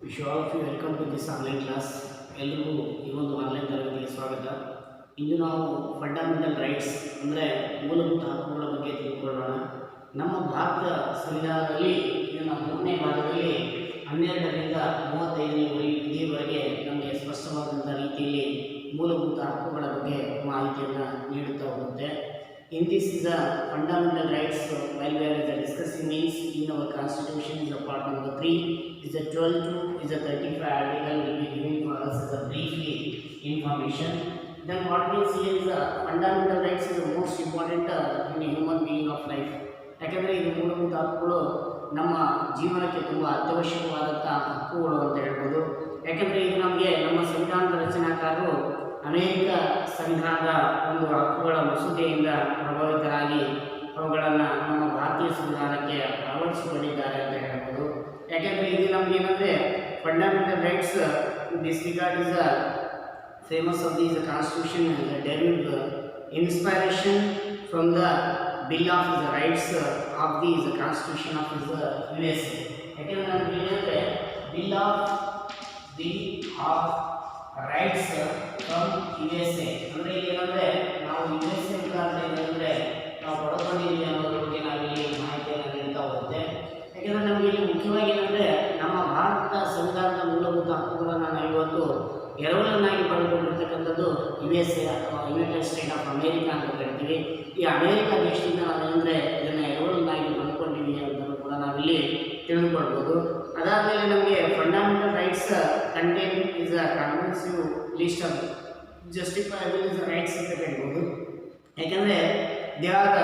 Wish all of you welcome to this online class. ಎಲ್ರಿಗೂ ಈ ಒಂದು ಆನ್ಲೈನ್ ತರಗತಿಗೆ ಸ್ವಾಗತ. ಇಂದು ನಾವು ಫಂಡಮೆಂಟಲ್ ರೈಟ್ಸ್ ಅಂದರೆ ಮೂಲಭೂತ ಹಕ್ಕುಗಳ ಬಗ್ಗೆ ತಿಳ್ಕೊಳ್ಳೋಣ. ನಮ್ಮ ಭಾರತ ಸಂವಿಧಾನದಲ್ಲಿ ಇದನ್ನು 3ನೇ ಭಾಗದಲ್ಲಿ 12ರಿಂದ 35ನೇ ವಿಧಿಯವರೆಗೆ ನಮಗೆ ಸ್ಪಷ್ಟವಾದಂಥ ರೀತಿಯಲ್ಲಿ ಮೂಲಭೂತ ಹಕ್ಕುಗಳ ಬಗ್ಗೆ ಮಾಹಿತಿಯನ್ನು ನೀಡುತ್ತಾ ಹೋಗುತ್ತೆ. In this is a fundamental rights while we are discussing means in our constitution is a part number 3 is a 12 to is a 35 article will be giving for us as a briefly information. Then what means here is a fundamental rights is the most important in a human being of life. ಯಾಕಂದರೆ ಇದು ಮೂಲಭೂತ ಹಕ್ಕುಗಳು ನಮ್ಮ ಜೀವನಕ್ಕೆ ತುಂಬ ಅತ್ಯವಶ್ಯಕವಾದಂಥ ಹಕ್ಕುಗಳು ಅಂತ ಹೇಳ್ಬೋದು. ಯಾಕಂದರೆ ಇದು ನಮಗೆ ನಮ್ಮ ಸಂವಿಧಾನದ ರಚನಾಕಾರರು ಅನೇಕ ಸಂವಿಧಾನದ ಒಂದು ಹಕ್ಕುಗಳ ಮಸೂದೆಯಿಂದ ಪ್ರಭಾವಿತರಾಗಿ ಅವುಗಳನ್ನು ನಮ್ಮ ಭಾರತೀಯ ಸಂವಿಧಾನಕ್ಕೆ ಅಳವಡಿಸಿಕೊಂಡಿದ್ದಾರೆ ಅಂತ ಹೇಳ್ಬೋದು. ಯಾಕೆಂದರೆ ಇದು ನಮ್ಗೆ ಏನಂದರೆ fundamental rights this regard is a famous of this constitution derived inspiration from the bill of the rights of this constitution of the US. ಯಾಕೆಂದರೆ ನಮ್ಗೆ ಏನಂದರೆ bill of rights from USA ಅಂದರೆ ಏನಂದರೆ ನಾವು USA ಮುಖಾಂತರ ಏನಂದರೆ ನಾವು ಪಡ್ಕೊಂಡಿದ್ದೀವಿ ಅನ್ನೋದ್ರ ಬಗ್ಗೆ ನಾವಿಲ್ಲಿ ಮಾಹಿತಿಯನ್ನು ನೀಡ್ತಾ ಹೋಗುತ್ತೆ. ಯಾಕೆಂದರೆ ನಮಗೆ ಇಲ್ಲಿ ಮುಖ್ಯವಾಗಿ ಏನಂದರೆ ನಮ್ಮ ಭಾರತ ಸಂವಿಧಾನದ ಮೂಲಭೂತ ಹಕ್ಕುಗಳನ್ನು ನಾವು ಇವತ್ತು ಎರವಲನ್ನಾಗಿ ಪಡೆದುಕೊಂಡಿರ್ತಕ್ಕಂಥದ್ದು USA ಅಥವಾ ಯುನೈಟೆಡ್ ಸ್ಟೇಟ್ ಆಫ್ ಅಮೇರಿಕಾ ಅಂತ ಕರಿತೀವಿ. ಈ ಅಮೇರಿಕಾ ದೇಶದಿಂದ ನಾವೇನಂದರೆ ಇದನ್ನು ಎರವಲನ್ನಾಗಿ ಪಡ್ಕೊಂಡಿದ್ದೀವಿ ಅಂತ ಕೂಡ ನಾವಿಲ್ಲಿ ತಿಳಿದುಕೊಳ್ಬೋದು. ಅದಾದಮೇಲೆ ನಮಗೆ fundamental rights contain is a comprehensive list of justifiable is rights ಅಂತ ಹೇಳ್ಬೋದು. ಯಾಕೆಂದರೆ they are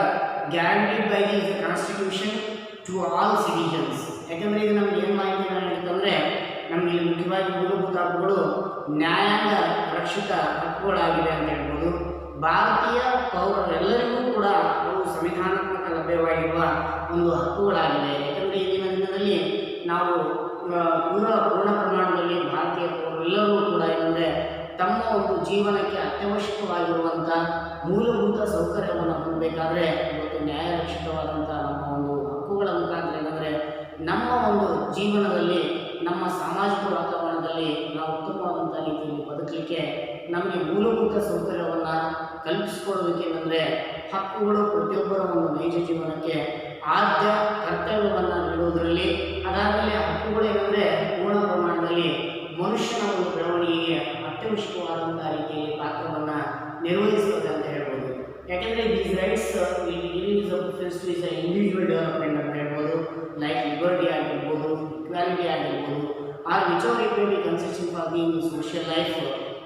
guaranteed by this constitution to all citizens. ಯಾಕೆಂದರೆ ಇದು ನಮ್ಗೆ ಏನು ಮಾಹಿತಿಯನ್ನು ನೀಡುತ್ತಂದರೆ ನಮಗೆ ಇಲ್ಲಿ ಮುಖ್ಯವಾಗಿ ಮೂಲಭೂತ ಹಕ್ಕುಗಳು ನ್ಯಾಯಾಂಗ ರಕ್ಷಿತ ಹಕ್ಕುಗಳಾಗಿವೆ ಅಂತ ಹೇಳ್ಬೋದು. ಭಾರತೀಯ ಪೌರರೆಲ್ಲರಿಗೂ ಕೂಡ ಅವು ಸಂವಿಧಾನಾತ್ಮಕ ಲಭ್ಯವಾಗಿರುವ ಒಂದು ಹಕ್ಕುಗಳಾಗಿವೆ. ಯಾಕೆಂದರೆ ಈಗಿನ ದಿನದಲ್ಲಿ ನಾವು ಪೂರ್ಣ ಪ್ರಮಾಣದಲ್ಲಿ ಭಾರತೀಯ ಪೌರರೆಲ್ಲರೂ ಕೂಡ ಏನಂದರೆ ತಮ್ಮ ಒಂದು ಜೀವನಕ್ಕೆ ಅತ್ಯವಶ್ಯಕವಾಗಿರುವಂಥ ಮೂಲಭೂತ ಸೌಕರ್ಯವನ್ನು ಹೊಂದಬೇಕಾದ್ರೆ ಇವತ್ತು ನ್ಯಾಯರಕ್ಷಿತವಾದಂಥ ನಮ್ಮ ಒಂದು ಹಕ್ಕುಗಳ ಮುಖಾಂತರ ಏನಂದರೆ ನಮ್ಮ ಒಂದು ಜೀವನದಲ್ಲಿ ನಮ್ಮ ಸಾಮಾಜಿಕ ವಾತಾವರಣದಲ್ಲಿ ನಾವು ಉತ್ತಮವಾದಂಥ ರೀತಿಯಲ್ಲಿ ಬದುಕಲಿಕ್ಕೆ ನಮಗೆ ಮೂಲಭೂತ ಸೌಕರ್ಯವನ್ನು ಕಲ್ಪಿಸಿಕೊಡೋದಕ್ಕೆ ಏನಂದರೆ ಹಕ್ಕುಗಳು ಪ್ರತಿಯೊಬ್ಬರ ಒಂದು ನೈಜ ಜೀವನಕ್ಕೆ ಆದ್ಯ ಕರ್ತವ್ಯವನ್ನು ನೀಡುವುದರಲ್ಲಿ, ಅದಾದಮೇಲೆ ಹಕ್ಕುಗಳು ಏನಂದರೆ ಪೂರ್ಣ ಪ್ರಮಾಣದಲ್ಲಿ ಮನುಷ್ಯನ ಒಂದು ಬೆಳವಣಿಗೆಗೆ ಅತ್ಯವಶ್ಯಕವಾದಂಥ ರೀತಿಯಲ್ಲಿ ಪಾತ್ರವನ್ನು ನಿರ್ವಹಿಸುತ್ತದೆ ಅಂತ ಹೇಳ್ಬೋದು. ಯಾಕೆಂದರೆ these rights giving preference to is individual development ಅಂತ ಹೇಳ್ಬೋದು. ಲೈಕ್ ಲಿಬರ್ಟಿ ಆಗಿರ್ಬೋದು, ಇಕ್ವಾಲಿಟಿ ಆಗಿರ್ಬೋದು, or which it may be consisting for being social life.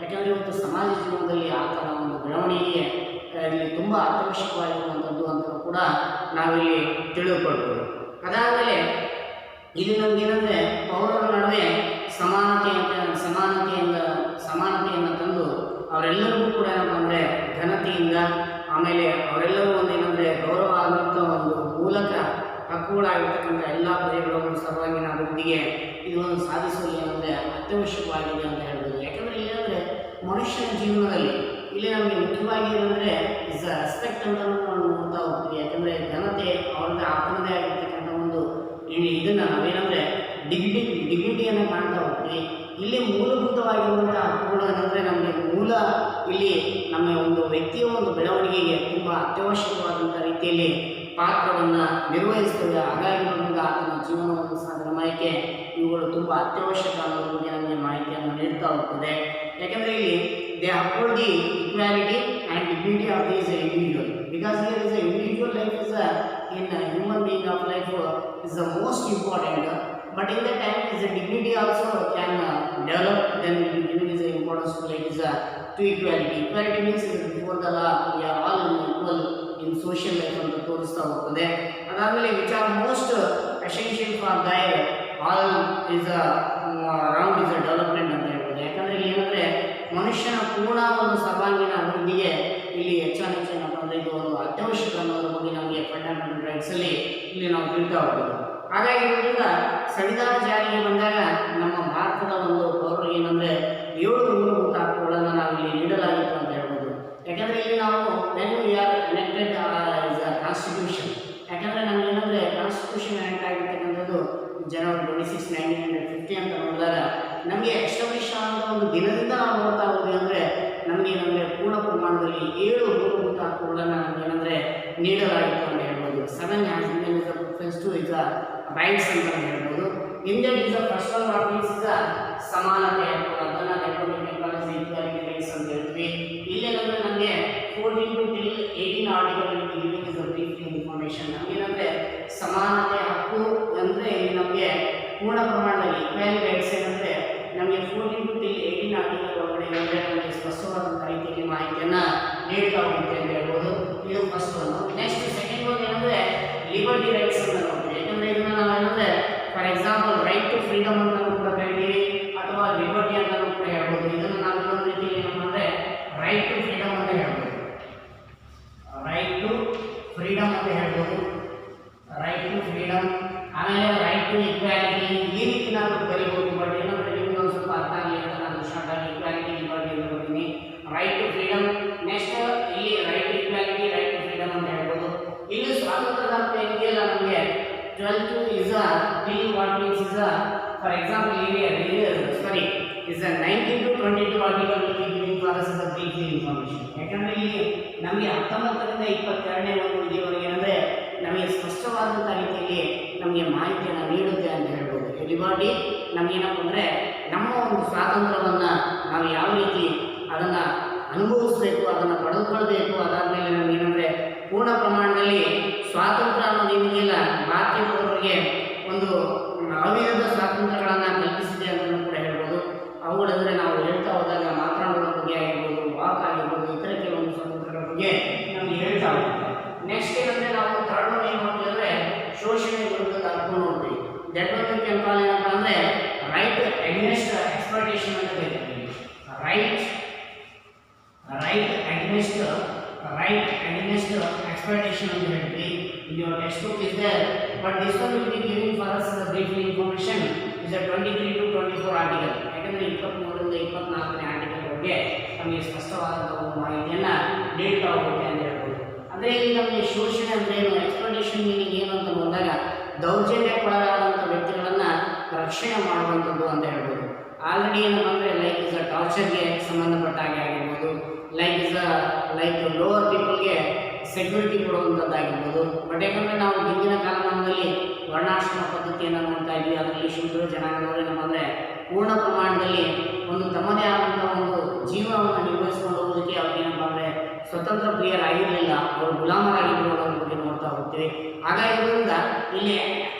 ಯಾಕೆಂದರೆ ಇವತ್ತು ಸಮಾಜ ಜೀವನದಲ್ಲಿ ಆತನ ಒಂದು ಬೆಳವಣಿಗೆಗೆ ಇಲ್ಲಿ ತುಂಬ ಅತ್ಯವಶ್ಯಕವಾಗಿರುವಂಥದ್ದು ಅಂತ ಕೂಡ ನಾವಿಲ್ಲಿ ತಿಳಿದುಕೊಳ್ಬೋದು. ಅದಾದಮೇಲೆ ಇಲ್ಲಿ ನಮಗೇನೆಂದರೆ ಪೌರರ ನಡುವೆ ಸಮಾನತೆಯನ್ನು ತಂದು ಅವರೆಲ್ಲರಿಗೂ ಕೂಡ ಏನಪ್ಪ ಅಂದರೆ ಘನತೆಯಿಂದ, ಆಮೇಲೆ ಅವರೆಲ್ಲರೂ ಒಂದು ಏನಂದರೆ ಗೌರವಾನ್ವಿತ ಒಂದು ಮೂಲಕ ಹಕ್ಕುಗಳಾಗಿರ್ತಕ್ಕಂಥ ಎಲ್ಲ ಪ್ರಜೆಗಳ ಒಂದು ಸರ್ವಾಂಗೀಣ ಅಭಿವೃದ್ಧಿಗೆ ಇದು ಒಂದು ಸಾಧಿಸುವಲ್ಲಿ ಏನಂದರೆ ಅತ್ಯವಶ್ಯಕವಾಗಿದೆ ಅಂತ ಹೇಳ್ಬೋದು. ಯಾಕಂದರೆ ಇಲ್ಲೇನಂದರೆ ಮನುಷ್ಯನ ಜೀವನದಲ್ಲಿ ಇಲ್ಲಿ ನಮಗೆ ಮುಖ್ಯವಾಗಿ ಏನಂದರೆ ಇಸ್ ಅ ರೆಸ್ಪೆಕ್ಟ್ ಅಂತ ನಾವು ನೋಡ್ತಾ ಹೋಗ್ತೀವಿ. ಯಾಕಂದರೆ ಘನತೆ ಅವ್ರದ್ದು ಆತನದೇ ಆಗಿರ್ತಕ್ಕಂಥ ಒಂದು ಇದನ್ನು ನಾವೇನಂದರೆ ಡಿಗ್ನಿಟಿಯನ್ನು ಕಾಣ್ತಾ ಹೋಗ್ತೀವಿ. ಇಲ್ಲಿ ಮೂಲಭೂತವಾಗಿರುವಂಥ ಹಕ್ಕುಗಳು ಏನಂದರೆ ನಮಗೆ ಮೂಲ ಇಲ್ಲಿ ನಮ್ಮ ಒಂದು ವ್ಯಕ್ತಿಯ ಒಂದು ಬೆಳವಣಿಗೆಗೆ ತುಂಬ ಅತ್ಯವಶ್ಯಕವಾದಂಥ ರೀತಿಯಲ್ಲಿ ಪಾತ್ರವನ್ನು ನಿರ್ವಹಿಸ್ತದೆ. ಹಾಗಾಗಿ ನಮಗೆ ಆತನ ಜೀವನವನ್ನು ಸಾಧನೆ ಇವುಗಳು ತುಂಬ ಅತ್ಯವಶ್ಯಕ ಅನ್ನೋದ್ರ ಬಗ್ಗೆ ನಮಗೆ ಮಾಹಿತಿಯನ್ನು ನೀಡ್ತಾ ಹೋಗ್ತದೆ. ಯಾಕೆಂದರೆ ಇಲ್ಲಿ they uphold the equality and dignity of this individual, because here is a individual life is in human being of life is the most important. But in that time, is the dignity also can develop. Then giving is importance to like is to equality. Equality means before the law we are all equal in social life ಅಂತ ತೋರಿಸ್ತಾ ಹೋಗ್ತದೆ. ಅದಾದಮೇಲೆ which are most essential for their all is around is a development ಅಂತ ಹೇಳ್ಬೋದು. ಯಾಕಂದರೆ ಇಲ್ಲಿ ಏನಂದರೆ ಮನುಷ್ಯನ ಪೂರ್ಣ ಒಂದು ಸರ್ವಾಂಗೀಣ ಅಭಿವೃದ್ಧಿಗೆ ಇಲ್ಲಿ ಹೆಚ್ಚಾನೆಚ್ಚೇನಪ್ಪ ಅಂದರೆ ಇದು ಒಂದು ಅತ್ಯವಶ್ಯಕ ಅನ್ನೋದ್ರ ಬಗ್ಗೆ ನಮಗೆ ಫಂಡಮೆಂಟಲ್ ರೈಟ್ಸಲ್ಲಿ ಇಲ್ಲಿ ನಾವು ತಿಳಿತಾ ಹೋಗ್ಬೋದು. ಹಾಗಾಗಿ ಇದರಿಂದ ಸಂವಿಧಾನ ಜಾರಿಗೆ ಬಂದಾಗ ನಮ್ಮ ಭಾರತದ ಒಂದು ಪೌರರಿಗೆ ಏನಂದರೆ 7 ಮೂಲಭೂತ ಹಕ್ಕುಗಳನ್ನು ನಾವಿಲ್ಲಿ ನೀಡಲಾಗಿತ್ತು ಅಂತ ಹೇಳ್ಬೋದು. ಯಾಕೆಂದರೆ ಇಲ್ಲಿ ನಾವು when we are elected is a constitution. ಯಾಕೆಂದರೆ ನಮಗೇನಂದರೆ ಕಾನ್ಸ್ಟಿಟ್ಯೂಷನ್ ಎಲೆಕ್ಟ್ ಆಗಿರ್ತಕ್ಕಂಥದ್ದು ಜನವರಿ 26, 1950 ಅಂತ ನೋಡಿದಾಗ ನಮಗೆ ಎಸ್ಟಾಬ್ಲಿಷ್ ಆದ ಒಂದು ದಿನದಿಂದ ನಾವು ನೋಡ್ತಾ ಹೋದ್ವಿ ಅಂದರೆ ನಮಗೇನಂದರೆ ಪೂರ್ಣ ಪ್ರಮಾಣದಲ್ಲಿ 7 ಮೂಲಭೂತ ಹಕ್ಕುಗಳನ್ನು ನಮಗೇನಂದರೆ ನೀಡಲಾಗಿತ್ತು ಅಂತ ಹೇಳ್ಬೋದು. 7 has Indian is preference to is rights ಅಂತ ಹೇಳ್ಬೋದು. Indian is first of all means is ಸಮಾನತೆ ಹಕ್ಕು, ಅದನ್ನು ಡೆವಲಪ್ಮೆಂಟ್ ಪಾಲಿಸಿ ಈಕ್ವಾಲಿಟಿ ರೈಟ್ಸ್ ಅಂತ ಹೇಳ್ತೀವಿ. ಇಲ್ಲೇನಂದರೆ ನಮಗೆ 14 to 18 article giving is brief information. ನಮಗೇನಂದರೆ ಸಮಾನತೆ ಹಕ್ಕು ಅಂದರೆ ಇಲ್ಲಿ ನಮಗೆ ಪೂರ್ಣ ಪ್ರಮಾಣದಲ್ಲಿ ಈಕ್ವಾಲಿಟಿ ರೈಟ್ಸ್ ಏನಂದರೆ ನಮಗೆ 14 to 18 ಆರ್ಟಿಕಲ್ ಒಳಗಡೆ ಏನಂದರೆ ನಮಗೆ ಸ್ಪಷ್ಟವಾದಂಥ ರೀತಿಯಲ್ಲಿ ಮಾಹಿತಿಯನ್ನು ನೀಡ್ತಾ ಹೋಗುತ್ತೆ ಅಂತ ಹೇಳ್ಬೋದು. ಇದು ಫಸ್ಟ್ ಒಂದು. ನೆಕ್ಸ್ಟ್ ಸೆಕೆಂಡ್ ಒಂದು ಏನಂದರೆ ಲಿಬರ್ಟಿ ರೈಟ್ಸ್ ಅಂತ ನೋಡ್ತೀವಿ. ಯಾಕಂದರೆ ಇದನ್ನು ನಾವೇನಂದರೆ for example right to freedom ಅಂತಲೂ ಕೂಡ ಕರಿತೀವಿ ಅಥವಾ ಲಿಬರ್ಟಿ ಅಂತಲೂ ಕೂಡ ಹೇಳ್ಬೋದು. ಇದನ್ನು ನಾವು ಇನ್ನೊಂದು ರೀತಿಯಲ್ಲಿ ಏನಂದರೆ ರೈಟ್ ಟು ಫ್ರೀಡಮ್ ಅಂತ ಹೇಳ್ಬೋದು. ರೈಟ್ ಟು ಫ್ರೀಡಮ್ ಅಂತ ಹೇಳ್ಬೋದು. ರೈಟ್ ಟು ಫ್ರೀಡಮ್, ಆಮೇಲೆ ರೈಟ್ ಟು ಈಕ್ವಾಲಿಟಿ, ಈ ರೀತಿ ನಾವು ಕರಿಬೋದು. ಬಟ್ ಏನಂದರೆ ನಿಮ್ಗೆ ಒಂದು ಸ್ವಲ್ಪ ಅರ್ಥ ಆಗಲಿ ಅಂತ ನಾನು ಶಾರ್ಟ್ ಆಗಿ ಈಕ್ವಾಲಿಟಿ ಲಿಬರ್ಟಿ ಅಂತ ಬರ್ತೀನಿ. ರೈಟ್ ಟು ಫ್ರೀಡಮ್, ನೆಕ್ಸ್ಟ್ ಇಲ್ಲಿ right to equality, right to freedom ಅಂತ ಹೇಳ್ಬೋದು. ಇಲ್ಲಿ ಸ್ವಾತಂತ್ರ್ಯದ ಹಕ್ಕು ಏನಿದೆಯಲ್ಲ ನಮಗೆ 12 is a till what means is a for example is a 19 to 22 article will be giving for us the brief information. ಯಾಕಂದರೆ ಇಲ್ಲಿ ನಮಗೆ 19ರಿಂದ 22ನೇ ಒಂದು ವಿಧಿಯವರೆಗೆ ಏನಂದರೆ ನಮಗೆ ಸ್ಪಷ್ಟವಾದಂಥ ರೀತಿಯಲ್ಲಿ ನಮಗೆ ಮಾಹಿತಿಯನ್ನು ನೀಡುತ್ತೆ ಅಂತ ಹೇಳ್ಬೋದು. ಲಿಬರ್ಟಿ ನಮಗೇನಪ್ಪ ಅಂದರೆ ನಮ್ಮ ಒಂದು ಸ್ವಾತಂತ್ರ್ಯವನ್ನು ನಾವು ಯಾವ ರೀತಿ ಅದನ್ನು ಅನುಭವಿಸಬೇಕು, ಅದನ್ನು ಪಡೆದುಕೊಳ್ಬೇಕು, ಅದಾದಮೇಲೆ ನಮಗೇನಂದರೆ ಪೂರ್ಣ ಪ್ರಮಾಣದಲ್ಲಿ ಸ್ವಾತಂತ್ರ್ಯ ಅನ್ನೋದು ಏನಿದೆಯಲ್ಲ ಭಾರತೀಯ ಪೌರರಿಗೆ ಒಂದು ಅವಿರೋಧ ಸ್ವಾತಂತ್ರ್ಯಗಳನ್ನು ಕಲ್ಪಿಸಿದೆ ಅಂತಲೂ ಕೂಡ ಹೇಳ್ಬೋದು. ಅವುಗಳಂದರೆ ನಾವು ಹೇಳ್ತಾ ಹೋದಾಗ ಮಾತನಾಡೋದ್ರ ಬಗ್ಗೆ ಆಗಿರ್ಬೋದು, ವಾಕ್ ಆಗಿರ್ಬೋದು, ಇತರ ಕೆಲವೊಂದು ಸ್ವಾತಂತ್ರ್ಯಗಳ ಬಗ್ಗೆ ನಮಗೆ ಹೇಳ್ತಾ ಹೋಗ್ತೀವಿ. ನೆಕ್ಸ್ಟ್ ಏನಂದರೆ ನಾವು ಥರ್ಡ್ ಒನ್ ಏನು ಮಾಡ್ತೀವಿ ಅಂದರೆ ಶೋಷಣೆ ವಿರುದ್ಧದ ಹಕ್ಕು ನೋಡ್ತೀವಿ. That one you can call ಏನಪ್ಪ ಅಂದರೆ ರೈಟ್ ಅಗೇನ್ಸ್ಟ್ ಎಕ್ಸ್ಪ್ಲಾಯ್ಟೇಷನ್ ಅಂತ ಹೇಳ್ತೀವಿ. ರೈಟ್ against exploitation ಅಂತ ಹೇಳ್ತೀವಿ. In your textbook is there, but this one will be giving for us the brief information is a 23 to 24 article. ಯಾಕಂದರೆ 23ರಿಂದ 24ನೇ article ಬಗ್ಗೆ ನಮಗೆ ಸ್ಪಷ್ಟವಾದಂಥ ಒಂದು ಮಾಹಿತಿಯನ್ನು ನೀಡ್ತಾ ಹೋಗುತ್ತೆ ಅಂತ ಹೇಳ್ಬೋದು. ಅಂದರೆ ಇಲ್ಲಿ ನಮಗೆ ಶೋಷಣೆ ಅಂದರೆ ಏನು, ಎಕ್ಸ್ಪ್ಲಾಯ್ಟೇಷನ್ ಮೀನಿಂಗ್ ಏನು ಅಂತ ನೋಡಿದಾಗ ದೌರ್ಜನ್ಯಕ್ಕೊಳಗಾದಂಥ ವ್ಯಕ್ತಿಗಳನ್ನು ರಕ್ಷಣೆ ಮಾಡುವಂಥದ್ದು ಅಂತ ಹೇಳ್ಬೋದು. ಆಲ್ರೆಡಿ ಏನಪ್ಪ ಅಂದರೆ ಲೈಕ್ ಇಸ್ ಅ ಟಾರ್ಚರ್ಗೆ ಸಂಬಂಧಪಟ್ಟ ಹಾಗೆ ಆಗಿರ್ಬೋದು, ಲೈಕ್ ಲೋವರ್ ಪೀಪಲ್ಗೆ ಸೆಕ್ಯೂರಿಟಿ ಕೊಡುವಂಥದ್ದಾಗಿರ್ಬೋದು. ಬಟ್ ಯಾಕಂದರೆ ನಾವು ಹಿಂದಿನ ಕಾಲಮಾನದಲ್ಲಿ ವರ್ಣಾಶ್ರಮ ಪದ್ಧತಿಯನ್ನು ನೋಡ್ತಾ ಇದ್ವಿ. ಅದರಲ್ಲಿ ಶೂದ್ರ ಜನಾಂಗದವರು ಏನಪ್ಪ ಅಂದರೆ ಪೂರ್ಣ ಪ್ರಮಾಣದಲ್ಲಿ ಒಂದು ತಮ್ಮದೇ ಆದಂಥ ಒಂದು ಜೀವನವನ್ನು ನಿರ್ವಹಿಸ್ಕೊಂಡು ಹೋಗೋದಕ್ಕೆ ಅವ್ರಿಗೇನಪ್ಪ ಅಂದರೆ ಸ್ವತಂತ್ರ ಪ್ರಿಯರಾಗಿರಲಿಲ್ಲ, ಅವರು ಗುಲಾಮರಾಗಿದ್ದರು ಅನ್ನೋದ್ರ ಬಗ್ಗೆ ನೋಡ್ತಾ ಹೋಗ್ತೀವಿ. ಹಾಗಾಗಿರೋದ್ರಿಂದ ಇಲ್ಲಿ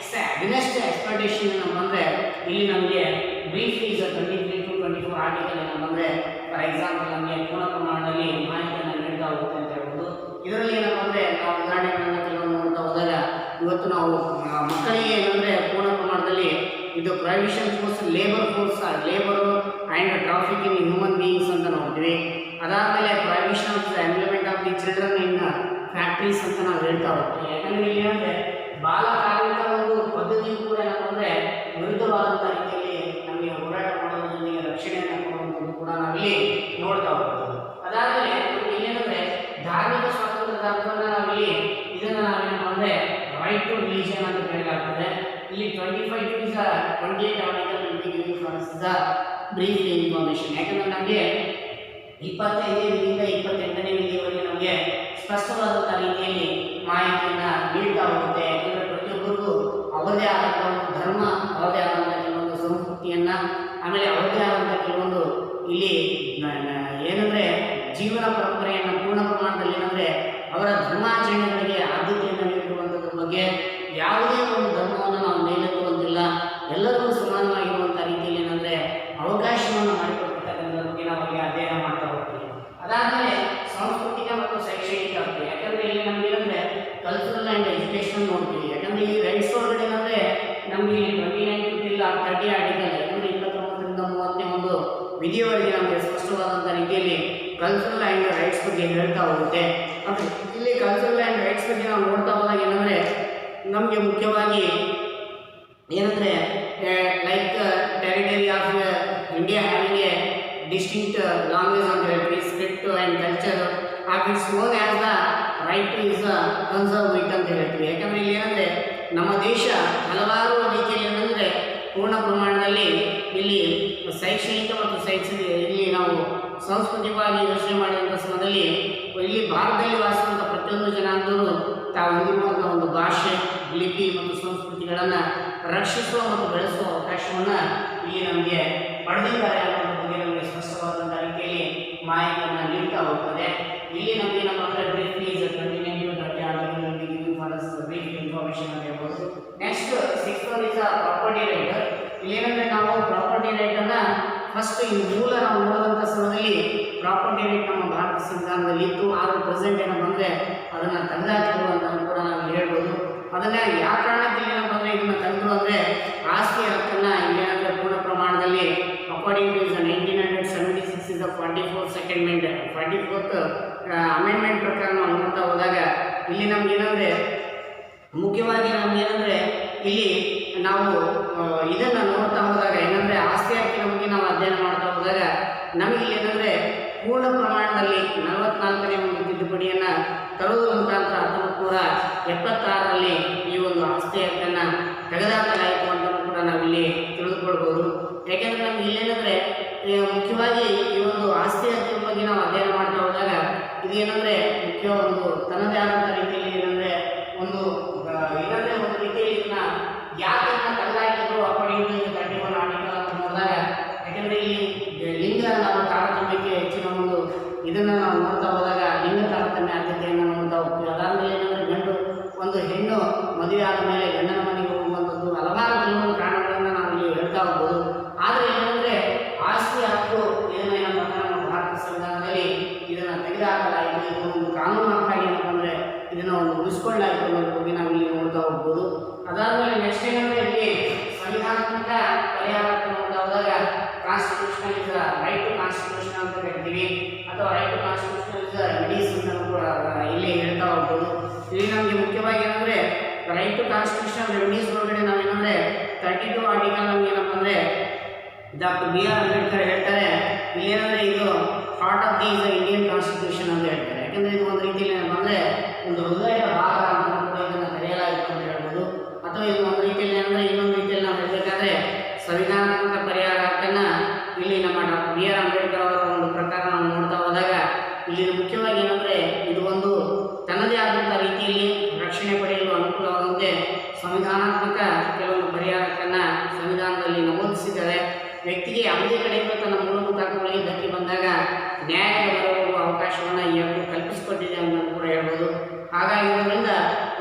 ಅಗೇನ್ಸ್ಟ್ ಎಕ್ಸ್ಪ್ಲಾಯ್ಟೇಷನ್ ಏನಪ್ಪ ಅಂದರೆ ಇಲ್ಲಿ ನಮಗೆ ಬ್ರೀಫ್ ಈಸ್ 23 to 24 ಆರ್ಟಿಕಲ್ ಏನಪ್ಪ ಅಂದರೆ ಫಾರ್ ಎಕ್ಸಾಂಪಲ್ ನಮಗೆ ಪೂರ್ಣ ಪ್ರಮಾಣದಲ್ಲಿ ಮಾಹಿತಿಯನ್ನು ನೀಡ್ತಾ ಹೋಗುತ್ತೆ ಅಂತ ಹೇಳ್ಬೋದು. ಇದರಲ್ಲಿ ಏನಪ್ಪ ಅಂದರೆ ನಾವು ಉದಾಹರಣೆಗಳನ್ನು ಕೆಲವೊಂದು ನೋಡ್ತಾ ಹೋದಾಗ ಇವತ್ತು ನಾವು ಮಕ್ಕಳಿಗೆ ಏನಂದರೆ ಪೂರ್ಣ ಪ್ರಮಾಣದಲ್ಲಿ ಇದು prohibition force labour and trafficking in human beings ಅಂತ ನೋಡ್ತೀವಿ. ಅದಾದಮೇಲೆ prohibition of the employment of the children in factories ಅಂತ ನಾವು ಹೇಳ್ತಾ ಹೋಗ್ತೀವಿ. ಯಾಕಂದರೆ ಇಲ್ಲಿ ಏನಂದರೆ ಬಾಲ ಕಾರ್ಮಿಕ ಒಂದು ಪದ್ಧತಿಯು ಕೂಡ ಏನಪ್ಪ ಅಂದರೆ ವಿರುದ್ಧವಾದಂಥ ರೀತಿಯಲ್ಲಿ ನಮಗೆ ಹೋರಾಟ ಮಾಡೋದ್ರ ಜೊತೆಗೆ ರಕ್ಷಣೆಯನ್ನು ಕೊಡುವಂಥದ್ದು ಕೂಡ ನಾವಿಲ್ಲಿ ನೋಡ್ತಾ ಹೋಗ್ಬೋದು. ಅದಾದಮೇಲೆ ಇಲ್ಲೇನಂದರೆ ಧಾರ್ಮಿಕ ಸ್ವಾತಂತ್ರ್ಯದ ಹಕ್ಕನ್ನು ನಾವಿಲ್ಲಿ ಇದನ್ನು ನಾವೇನಪ್ಪ ಅಂದರೆ ರೈಟ್ ಟು ರಿಲಿಜಿಯನ್ ಅಂತ ಕರೆಯಲಾಗ್ತದೆ. ಇಲ್ಲಿ 25 to 28 article will be giving for us the brief information. ಯಾಕಂದರೆ ನಮಗೆ 25ನೇ ವಿಧಿಯಿಂದ 28ನೇ ವಿಧಿಯವರೆಗೆ ನಮಗೆ ಸ್ಪಷ್ಟವಾದಂಥ ರೀತಿಯಲ್ಲಿ ಮಾಹಿತಿಯನ್ನು ನೀಡ್ತಾ ಹೋಗುತ್ತೆ. ಯಾಕಂದರೆ ಪ್ರತಿಯೊಬ್ಬರಿಗೂ ಅವರದೇ ಆದಂಥ ಒಂದು ಧರ್ಮ, ಅವರದೇ ಆದಂಥ ಕೆಲವೊಂದು ಸಂಸ್ಕೃತಿಯನ್ನು, ಆಮೇಲೆ ಅವರದೇ ಆದಂಥ ಕೆಲವೊಂದು ಇಲ್ಲಿ ಏನಂದರೆ ಜೀವನ ಪರಂಪರೆಯನ್ನು ಪೂರ್ಣ ಪ್ರಮಾಣದಲ್ಲಿ ಏನಂದರೆ ಅವರ ಧರ್ಮಾಚರಣೆಗಳಿಗೆ ಆದ್ಯತೆಯನ್ನು ನೀಡುವಂಥದ್ರ ಬಗ್ಗೆ ಯಾವುದೇ ಒಂದು ಧರ್ಮವನ್ನು ನಾವು ಮೇಲೆತ್ತುವಂತಿಲ್ಲ, ಎಲ್ಲರಿಗೂ ಸಮಾನವಾಗಿರುವಂಥ ರೀತಿಯಲ್ಲಿ ಏನಂದರೆ ಅವಕಾಶವನ್ನು ಮಾಡಿಕೊಟ್ಟಿರ್ತಕ್ಕಂಥದ್ರ ಬಗ್ಗೆ ನಾವು ಅಲ್ಲಿ ಅಧ್ಯಯನ ಮಾಡ್ತಾ ಹೋಗ್ತೀವಿ. ಅದಾದಮೇಲೆ ಸಾಂಸ್ಕೃತಿಕ ಮತ್ತು ಶೈಕ್ಷಣಿಕ ಹಕ್ಕು. ಯಾಕಂದರೆ ಇಲ್ಲಿ ನಮ್ಗೆ ಏನಂದರೆ ಕಲ್ಚರಲ್ ಆ್ಯಂಡ್ ಎಜುಕೇಷನ್ ನೋಡ್ತೀವಿ. ಯಾಕಂದರೆ ಈ ರೈಟ್ಸ್ ಒಳಗಡೆ ಏನಂದರೆ ನಮಗೆ ಇಲ್ಲಿ 29 to 30 ಆರ್ಟಿಕಲ್, ಯಾಕಂದರೆ 29ರಿಂದ 30ನೇ ಒಂದು ವಿಧಿಯವರೆಗೆ ನಮಗೆ ಸ್ಪಷ್ಟವಾದಂಥ ರೀತಿಯಲ್ಲಿ ಕಲ್ಚರಲ್ ಆ್ಯಂಡ್ ರೈಟ್ಸ್ ಬಗ್ಗೆ ಹೇಳ್ತಾ ಹೋಗುತ್ತೆ. ಅಂದರೆ ಇಲ್ಲಿ ಕಲ್ಚರಲ್ ಆ್ಯಂಡ್ ರೈಟ್ಸ್ ಬಗ್ಗೆ ನಾವು ನೋಡ್ತಾ ಹೋದಾಗ ಏನಂದರೆ ನಮಗೆ ಮುಖ್ಯವಾಗಿ ಏನಂದರೆ like territory of India having A distinct language ಅಂತ ಹೇಳ್ತೀವಿ, script and culture of its own as the right two is conserve it ಅಂತ ಹೇಳ್ತೀವಿ. ಯಾಕಂದರೆ ಇಲ್ಲಿ ಏನಂದರೆ ನಮ್ಮ ದೇಶ ಹಲವಾರು ರೀತಿಯಲ್ಲಿ ಏನಂದರೆ ಪೂರ್ಣ ಪ್ರಮಾಣದಲ್ಲಿ ಇಲ್ಲಿ ಶೈಕ್ಷಣಿಕ ಮತ್ತು ಇಲ್ಲಿ ನಾವು ಸಾಂಸ್ಕೃತಿಕವಾಗಿ ಯೋಚನೆ ಮಾಡಿದಂಥ ಸಮಯದಲ್ಲಿ ಇಲ್ಲಿ ಭಾರತದಲ್ಲಿ ವಾಸಿಸುವಂಥ ಪ್ರತಿಯೊಂದು ಜನಾಂಗದವರು ತಾವು ಹೊಂದಿರುವಂಥ ಒಂದು ಭಾಷೆ, ಲಿಪಿ ಮತ್ತು ಸಂಸ್ಕೃತಿಗಳನ್ನು ರಕ್ಷಿಸುವ ಮತ್ತು ಬೆಳೆಸುವ ಅವಕಾಶವನ್ನು ಇಲ್ಲಿ ನಮಗೆ ಪಡೆದಿದ್ದಾರೆ ಅನ್ನೋದ್ರ ಬಗ್ಗೆ ನಮಗೆ ಸ್ಪಷ್ಟವಾದಂಥ ರೀತಿಯಲ್ಲಿ ಮಾಹಿತಿಯನ್ನು ನೀಡ್ತಾ ಹೋಗ್ತದೆ. ಇಲ್ಲಿ ನಮಗೆ ಏನಪ್ಪ ಅಂದರೆ briefly is 29 article brief information ಅಂತ ಹೇಳ್ಬೋದು. Next 6th one is property right. ಇಲ್ಲೇನಂದರೆ ನಾವು ಪ್ರಾಪರ್ಟಿ ರೈಟನ್ನು ಫಸ್ಟ್ ಈ ಮೂಲ ನಾವು ನೋಡಿದಂಥ ಸಮಯದಲ್ಲಿ ಪ್ರಾಪರ್ಟಿ ರೈಟ್ ನಮ್ಮ ಭಾರತ ಸಂವಿಧಾನದಲ್ಲಿ ಇತ್ತು. ಆದರೆ ಪ್ರೆಸೆಂಟ್ ಏನಪ್ಪ ಅಂದರೆ ಅದನ್ನು ತೆಗೆದಾಕಿದ್ರು ಅಂತ ಕೂಡ ನಾವು ಹೇಳ್ಬೋದು. ಅದನ್ನು ಯಾವ ಕಾರಣಕ್ಕೆ ಏನಪ್ಪ ಅಂದರೆ ಇದನ್ನು ತೆಗೆದ್ರು ಅಂದರೆ ಆಸ್ತಿ ಹಕ್ಕನ್ನು ಇಲ್ಲೇನಂದರೆ ಪೂರ್ಣ ಪ್ರಮಾಣದಲ್ಲಿ according to 1976 is the 44th amendment ಪ್ರಕಾರ ನಾವು ನೋಡ್ತಾ ಹೋದಾಗ ಇಲ್ಲಿ ನಮಗೇನಂದರೆ ಮುಖ್ಯವಾಗಿ ನಮಗೇನಂದರೆ ಇಲ್ಲಿ ನಾವು ಇದನ್ನು ನೋಡ್ತಾ ಹೋದಾಗ ಏನಂದರೆ ಆಸ್ತಿ ಹಕ್ಕಿನ ಬಗ್ಗೆ ನಾವು ಅಧ್ಯಯನ ಮಾಡ್ತಾ ಹೋದಾಗ ನಮಗೆ ಏನಂದರೆ ಪೂರ್ಣ ಪ್ರಮಾಣದಲ್ಲಿ 44ನೇ ಒಂದು ತಿದ್ದುಪಡಿಯನ್ನು ತರುವುದರ ಮುಖಾಂತರ 1976ರಲ್ಲಿ ಈ ಒಂದು ಆಸ್ತಿ ಹಕ್ಕನ್ನು ತೆಗೆದುಹಾಕಲಾಯಿತು ಅಂತ ಕೂಡ ನಾವಿಲ್ಲಿ ತಿಳಿದುಕೊಳ್ಬೋದು. ಯಾಕೆಂದರೆ ನಮ್ಗೆ ಇಲ್ಲೇನಂದರೆ ಮುಖ್ಯವಾಗಿ ಈ ಒಂದು ಆಸ್ತಿ ಹಕ್ಕಿನ ಬಗ್ಗೆ ನಾವು ಅಧ್ಯಯನ ಮಾಡ್ತಾ ಹೋದಾಗ ಇದೇನೆಂದರೆ ಮುಖ್ಯ ಒಂದು ತನ್ನದೇ ಆದಂಥ ರೀತಿಯಲ್ಲಿ ಏನಂದರೆ ಒಂದು ರೀತಿಯಲ್ಲಿ ಇದನ್ನ ಯಾಕೆ ತೆಗೆದಾಕಿದ್ರು ಅಕಾರ್ಡಿಂಗ್ ಟು 31 ಆರ್ಟಿಕಲ್ ಅಂತ ನೋಡಿದಾಗ ಯಾಕೆಂದರೆ ಇಲ್ಲಿ ಲಿಂಗ ನಾವು ತಾರತಮ್ಯಕ್ಕೆ ಹೆಚ್ಚಿನ ಒಂದು ಇದನ್ನು ನಾವು ನೋಡ್ತಾ ಹೋದಾಗ ಲಿಂಗ ತಾರತಮ್ಯ ಆದ್ಯತೆಯನ್ನು ನೋಡ್ತಾ ಹೋಗ್ತೀವಿ. ಅದಾದಮೇಲೆ ಏನಂದರೆ ಗಂಡು ಒಂದು ಹೆಣ್ಣು ಮದುವೆ ಆದ ಮೇಲೆ ಗಂಡನ ಮನೆಗೆ ಹೋಗುವಂಥದ್ದು ಹಲವಾರು ಕೆಲವೊಂದು ಕಾರಣಗಳನ್ನು ನಾವು ಇಲ್ಲಿ ಹೇಳ್ತಾ ಹೋಗ್ಬೋದು. ಆದರೆ ಏನಂದರೆ ಆಸ್ತಿ ಹಕ್ಕು ಏನಪ್ಪ ಅಂದರೆ ನಮ್ಮ ಭಾರತ ಸಂವಿಧಾನದಲ್ಲಿ ಇದನ್ನು ತೆಗೆದುಹಾಕಲಾಯಿತು. ಇದನ್ನು ಒಂದು ಕಾನೂನು ಹಕ್ಕಾಗಿ ಏನಪ್ಪ ಅಂದರೆ ಇದನ್ನು ಒಂದು ಉಳಿಸ್ಕೊಳ್ಳಾಯಿತು ಅನ್ನೋದ್ರ ಬಗ್ಗೆ ನಾವು ಇಲ್ಲಿ ನೋಡ್ತಾ ಹೋಗ್ಬೋದು. ಅದಾದಮೇಲೆ ನೆಕ್ಸ್ಟ್ ಏನಂದರೆ ಇಲ್ಲಿ ಸಂವಿಧಾನಾತ್ಮಕ ಪರಿಹಾರ ನೋಡ್ತಾ ಹೋದಾಗ constitutional is right to constitution ಅಂತ ಹೇಳ್ತೀವಿ, ಅಥವಾ right to constitutional is remedies ಅಂತ ಕೂಡ ಇಲ್ಲಿ ಹೇಳ್ತಾ ಹೋಗ್ಬೋದು. ಇಲ್ಲಿ ನಮಗೆ ಮುಖ್ಯವಾಗಿ ಏನಂದರೆ ರೈಟ್ ಟು ಕಾನ್ಸ್ಟಿಟ್ಯೂಷನ್ ರೆಮಿಡೀಸ್ ಒಳಗಡೆ ನಾವೇನಂದರೆ 32 ಆರ್ಟಿಕಲ್ ನಮ್ಗೆ ಏನಪ್ಪ ಅಂದರೆ ಡಾಕ್ಟರ್ ಬಿ ಆರ್ ಅಂಬೇಡ್ಕರ್ ಹೇಳ್ತಾರೆ ಇಲ್ಲೇನಂದರೆ ಇದು heart of the Indian constitution ಅಂತ ಹೇಳ್ತಾರೆ. ಯಾಕಂದರೆ ಇದು ಒಂದು ರೀತಿಯಲ್ಲಿ ಏನಪ್ಪ ಅಂದರೆ ಒಂದು ಹೃದಯದ ಭಾಗ ಅಂತ ಕೂಡ ಇದನ್ನು ಕರೆಯಲಾಯಿತು ಅಂತ ಹೇಳ್ಬೋದು. ಅಥವಾ ಇದು ಒಂದು ರೀತಿಯಲ್ಲಿ ಏನಂದರೆ ಇನ್ನೊಂದು ರೀತಿಯಲ್ಲಿ ನಾವು ಹೇಳಬೇಕಾದ್ರೆ ಸಂವಿಧಾನಾತ್ಮಕ ಪರಿಹಾರ ಹಕ್ಕನ್ನು ಇಲ್ಲಿ ನಮ್ಮ ಡಾಕ್ಟರ್ ಬಿ ಆರ್ ಅಂಬೇಡ್ಕರ್ ಅವರ ಒಂದು ಪ್ರಕಾರ ನಾವು ನೋಡ್ತಾ ಹೋದಾಗ ಇಲ್ಲಿ ಮುಖ್ಯವಾಗಿ ಏನಂದರೆ ಇದು ಒಂದು ತನ್ನದೇ ಆದಂಥ ರೀತಿಯಲ್ಲಿ ರಕ್ಷಣೆ ಪಡೆಯಲು ಅನುಕೂಲವಾದಂತೆ ಸಂವಿಧಾನಾತ್ಮಕ ಕೆಲವೊಂದು ಪರಿಹಾರ ಹಕ್ಕನ್ನು ಸಂವಿಧಾನದಲ್ಲಿ ನಮೂದಿಸಿದ್ದಾರೆ. ವ್ಯಕ್ತಿಗೆ ಯಾವುದೇ ಕಡೆಯಿಂದ ತನ್ನ ಮೂಲಭೂತ ಹಕ್ಕುಗಳಿಗೆ ಧಕ್ಕೆ ಬಂದಾಗ ನ್ಯಾಯದ ಬರುವ ಅವಕಾಶವನ್ನು ಈ ಹಕ್ಕು ಕಲ್ಪಿಸಿಕೊಟ್ಟಿದೆ ಅಂತ ಕೂಡ ಹೇಳ್ಬೋದು. ಹಾಗಾಗಿರೋದ್ರಿಂದ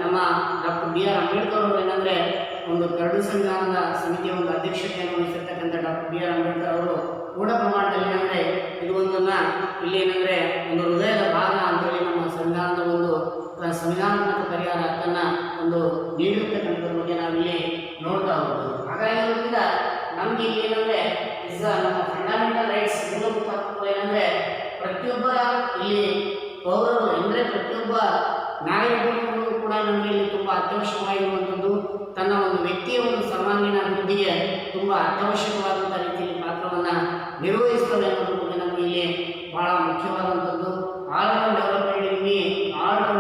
ನಮ್ಮ ಡಾಕ್ಟರ್ ಬಿ ಆರ್ ಅಂಬೇಡ್ಕರ್ ಅವರು ಏನಂದರೆ ಒಂದು ಕರಡು ಸಂವಿಧಾನದ ಸಮಿತಿಯ ಒಂದು ಅಧ್ಯಕ್ಷತೆಯನ್ನು ವಹಿಸಿರ್ತಕ್ಕಂಥ ಡಾಕ್ಟರ್ ಬಿ ಆರ್ ಅಂಬೇಡ್ಕರ್ ಅವರು ಪೂರ್ಣ ಪ್ರಮಾಣದಲ್ಲಿ ಏನಂದರೆ ಇದು ಒಂದನ್ನು ಇಲ್ಲಿ ಏನಂದರೆ ಒಂದು ಹೃದಯದ ಭಾಗ ಅಂತೇಳಿ ನಮ್ಮ ಸಂವಿಧಾನದ ಒಂದು ಸಂವಿಧಾನಾತ್ಮಕ ಪರಿಹಾರ ಹಕ್ಕನ್ನು ಒಂದು ನೀಡಿರ್ತಕ್ಕಂಥದ್ರ ಬಗ್ಗೆ ನಾವಿಲ್ಲಿ ನೋಡ್ತಾ ಹೋಗ್ಬೋದು. ಹಾಗಾಗಿರೋದ್ರಿಂದ ನಮಗೆ ಇಲ್ಲಿ ಏನಂದರೆ ನಮ್ಮ ಫಂಡಮೆಂಟಲ್ ರೈಟ್ಸ್ ಮೂಲಭೂತ ಹಕ್ಕುಗಳು ಏನಂದರೆ ಪ್ರತಿಯೊಬ್ಬ ಇಲ್ಲಿ ಪೌರರು ಅಂದರೆ ಪ್ರತಿಯೊಬ್ಬ ನಾಗರಿಕರು ಕೂಡ ನಮಗೆ ಇಲ್ಲಿ ತುಂಬ ಅತ್ಯವಶ್ಯವಾಗಿರುವಂಥದ್ದು. ತನ್ನ ಒಂದು ವ್ಯಕ್ತಿಯ ಒಂದು ಸರ್ವಾಂಗೀಣ ಅಭಿವೃದ್ಧಿಗೆ ತುಂಬ ಅತ್ಯವಶ್ಯಕವಾದಂಥ ರೀತಿಯಲ್ಲಿ ಪಾತ್ರವನ್ನು ನಿರ್ವಹಿಸ್ತದೆ ಅನ್ನೋದ್ರ ಬಗ್ಗೆ ನಮಗೆ ಇಲ್ಲಿ ಭಾಳ ಮುಖ್ಯವಾದಂಥದ್ದು. All round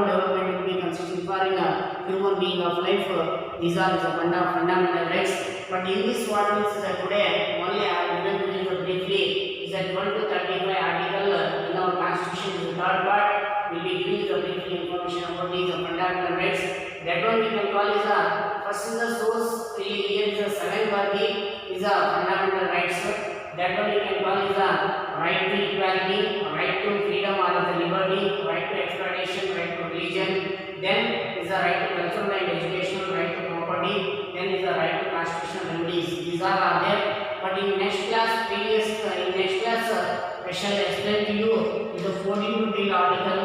development will be consisting for in human being of life. These are the fundamental rights. But in this what is today only I am going to give briefly is that 12 to 35 article in our constitution is the third part. We will be giving the brief information about these fundamental rights. That one we can call is the first is the source. Here is the 7th part is the fundamental rights. That one we can call is the right to equality, right to freedom or the liberty, right to exploitation, right to religion. Then is the right to cultural and educational, right to property. Then is the right to constitutional remedies. These are there. But in next class, I shall explain to you is the 14th article.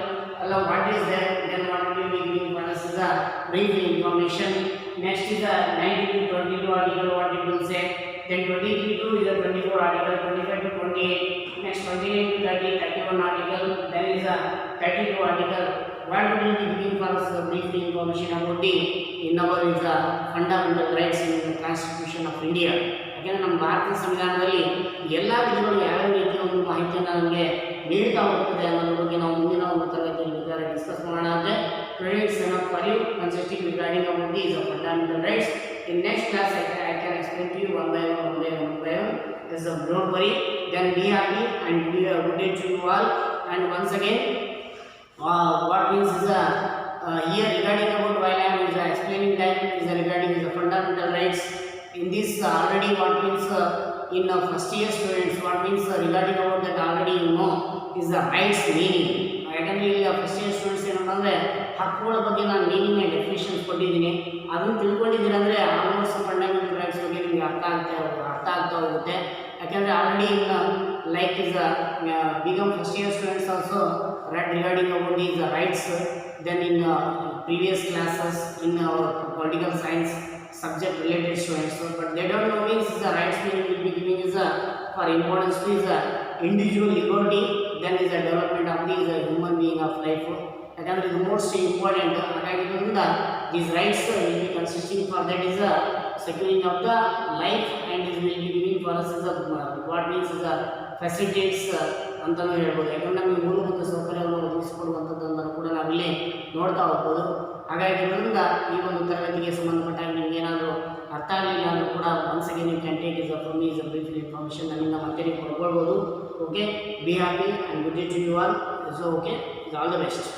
What is that? Then what will be giving for us is a brief information. Next is the 19 to 22 article. What it will say. Then 23 to is the 24 article. 25 to 28. Next 29 to 30, 31 article. Then is the 32 article. What will be giving for us the brief information about the in our is the fundamental rights in the Constitution of India. ಯಾಕೆಂದರೆ ನಮ್ಮ ಭಾರತೀಯ ಸಂವಿಧಾನದಲ್ಲಿ ಎಲ್ಲ ವಿಧಗಳು ಯಾವ್ಯಾವ ರೀತಿಯ ಒಂದು ಮಾಹಿತಿಯನ್ನು ನಮಗೆ ನೀಡ್ತಾ ಹೋಗ್ತದೆ ಅನ್ನೋದ್ರ ಬಗ್ಗೆ ನಾವು ಮುಂದಿನ ಒಂದು ತರಗತಿಯಲ್ಲಿ ಬೇಕಾದ್ರೆ ಡಿಸ್ಕಸ್ ಮಾಡೋಣ. ಅಂದರೆ credits enough for you consisting regarding about these fundamental rights. In next class I can explain to you one by one. So don't worry, then be happy and be a good day to you all. And once again, what means is here regarding about while I am explaining that is regarding the fundamental rights. In this already what means in first year students, what means regarding about that already you know is the rights meaning. ಯಾಕಂದರೆ ಈಗ first year students ಏನಂತಂದರೆ ಹಕ್ಕುಗಳ ಬಗ್ಗೆ ನಾನು meaning and definitions ಕೊಟ್ಟಿದ್ದೀನಿ. ಅದನ್ನು ತಿಳ್ಕೊಂಡಿದ್ದೀರ ಅಂದರೆ almost fundamental rights ಬಗ್ಗೆ ನಿಮಗೆ ಅರ್ಥ ಆಗ್ತಾ ಹೋಗುತ್ತೆ. ಯಾಕೆಂದರೆ already in like is become first year students also read regarding about these rights, then in previous classes in our political science subject related students, but they don't know means the rights meaning will be giving is for importance to is individual liberty, then is the development of the human being of life. ಯಾಕಂದರೆ ಇದು most important. ಹಾಗಾಗಿರೋದ್ರಿಂದ these rights will be consisting for that is securing of the life and is will be giving for us is what means is facilitates ಅಂತಲೂ ಹೇಳ್ಬೋದು. ಯಾಕಂದರೆ ನಮಗೆ ಮೂಲಭೂತ ಸೌಕರ್ಯವನ್ನು ಒದಗಿಸಿಕೊಡುವಂಥದ್ದನ್ನು ಕೂಡ ನಾವಿಲ್ಲಿ ನೋಡ್ತಾ ಹೋಗ್ಬೋದು. ಹಾಗಾಗಿರೋದ್ರಿಂದ ಈ ಒಂದು ತರಗತಿಗೆ ಸಂಬಂಧಪಟ್ಟಾಗ ನಿಮ್ಗೆ ಏನಾದರೂ ಅರ್ಥ ಆಗಲಿಲ್ಲ ಅಂದರೂ ಕೂಡ once again you can take is from me is brief information ನನ್ನಿಂದ ಮತ್ತೆ ನೀವು ಪಡ್ಕೊಳ್ಬೋದು. Okay, be happy and good day to you all. So okay, all the best.